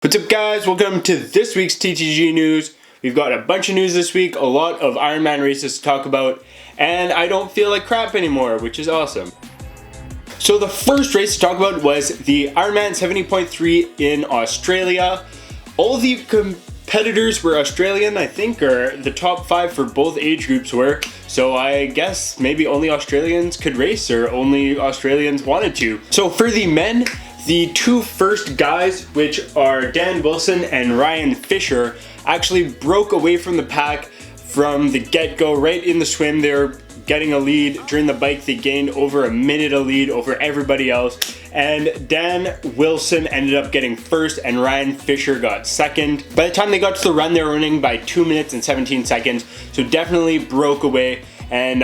What's up guys, welcome to this week's TTG news. We've got a bunch of news this week, a lot of Ironman races to talk about, and I don't feel like crap anymore, which is awesome. So the first race to talk about was the Ironman 70.3 in Australia. All the competitors were Australian, I think, or the top 5 for both age groups were. So I guess maybe only Australians could race, or only Australians wanted to. So for the men, the two first guys, which are Dan Wilson and Ryan Fisher, actually broke away from the pack from the get-go. Right in the swim, they were getting a lead. During the bike, they gained over a minute of lead over everybody else. And Dan Wilson ended up getting first and Ryan Fisher got second. By the time they got to the run, they were running by 2 minutes and 17 seconds. So definitely broke away and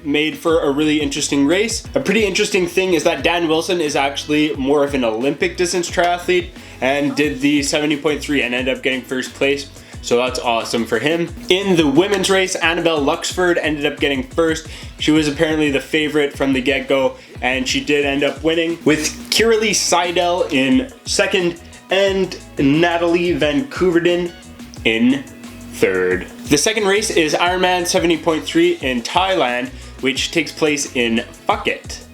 made for a really interesting race. A pretty interesting thing is that Dan Wilson is actually more of an Olympic distance triathlete and did the 70.3 and ended up getting first place. So that's awesome for him. In the women's race, Annabelle Luxford ended up getting first. She was apparently the favorite from the get-go, and she did end up winning, with Kiralee Seidel in second and Natalie Van Couverden in third. The second race is Ironman 70.3 in Thailand, which takes place in Phuket.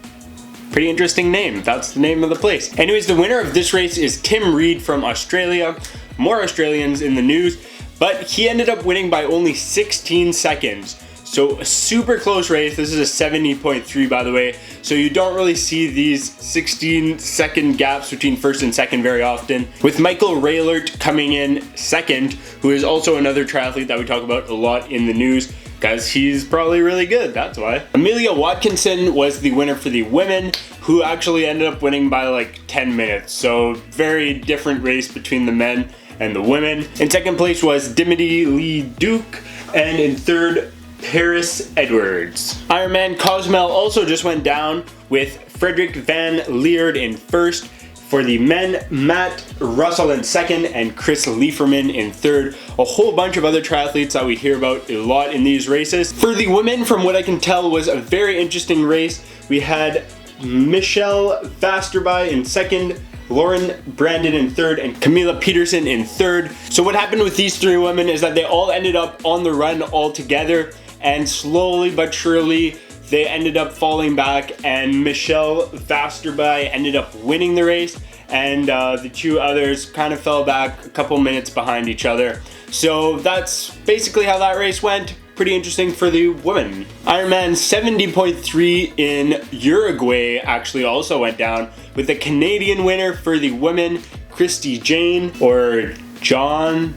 Pretty interesting name. That's the name of the place. Anyways, the winner of this race is Tim Reed from Australia. More Australians in the news, but he ended up winning by only 16 seconds. So a super close race. This is a 70.3, by the way. So you don't really see these 16-second gaps between first and second very often. With Michael Raylert coming in second, who is also another triathlete that we talk about a lot in the news, because he's probably really good, that's why. Amelia Watkinson was the winner for the women, who actually ended up winning by like 10 minutes. So very different race between the men and the women. In second place was Dimity Lee Duke, and in third, Paris Edwards. Ironman Cozumel also just went down, with Frederick Van Leerd in first. For the men, Matt Russell in second and Chris Lieferman in third. A whole bunch of other triathletes that we hear about a lot in these races. For the women, from what I can tell, was a very interesting race. We had Michelle Vasterby in second, Lauren Brandon in third, and Camila Peterson in third. So what happened with these three women is that they all ended up on the run all together, and slowly but surely they ended up falling back, and Michelle Vasterby ended up winning the race, and the two others kind of fell back a couple minutes behind each other. So that's basically how that race went. Pretty interesting for the women. Ironman 70.3 in Uruguay actually also went down, with the Canadian winner for the women, Christy Jane, or John,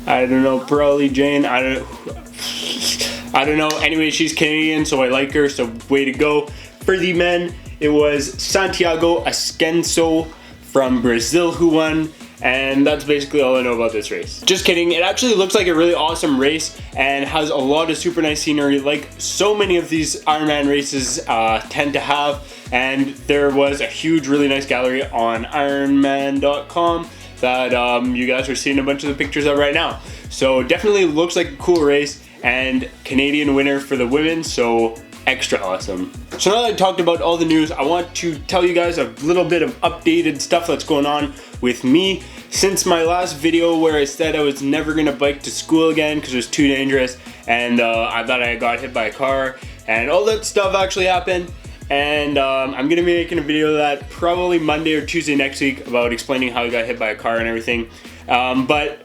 I don't know, probably Jane, I don't know. Anyway, she's Canadian, so I like her, so way to go. For the men, it was Santiago Ascenso from Brazil who won, and that's basically all I know about this race. Just kidding, it actually looks like a really awesome race and has a lot of super nice scenery, like so many of these Ironman races tend to have, and there was a huge, really nice gallery on Ironman.com that you guys are seeing a bunch of the pictures of right now. So definitely looks like a cool race, and Canadian winner for the women, so extra awesome. So now that I've talked about all the news, I want to tell you guys a little bit of updated stuff that's going on with me. Since my last video where I said I was never gonna bike to school again because it was too dangerous, and I thought I got hit by a car, and all that stuff actually happened, and I'm gonna be making a video of that probably Monday or Tuesday next week about explaining how I got hit by a car and everything. But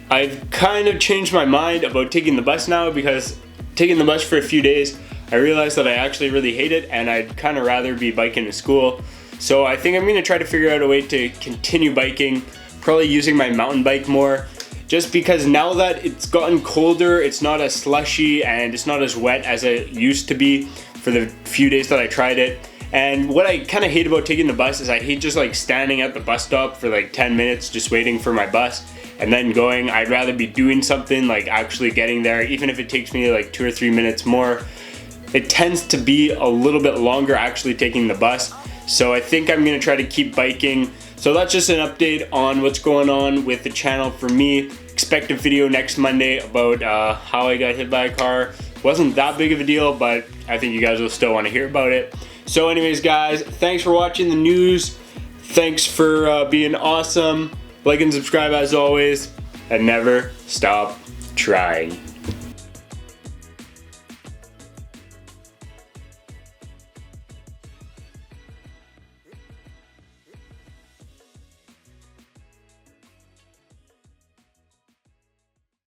I've kind of changed my mind about taking the bus now, because taking the bus for a few days, I realized that I actually really hate it, and I'd kind of rather be biking to school. So I think I'm going to try to figure out a way to continue biking, probably using my mountain bike more, just because now that it's gotten colder, it's not as slushy and it's not as wet as it used to be for the few days that I tried it. And what I kind of hate about taking the bus is I hate just like standing at the bus stop for like 10 minutes just waiting for my bus and then going. I'd rather be doing something, like actually getting there, even if it takes me like 2 or 3 minutes more. It tends to be a little bit longer actually taking the bus. So I think I'm gonna try to keep biking. So that's just an update on what's going on with the channel for me. Expect a video next Monday about how I got hit by a car. Wasn't that big of a deal, but I think you guys will still want to hear about it. So anyways guys, thanks for watching the news. Thanks for being awesome. Like and subscribe as always, and never stop trying.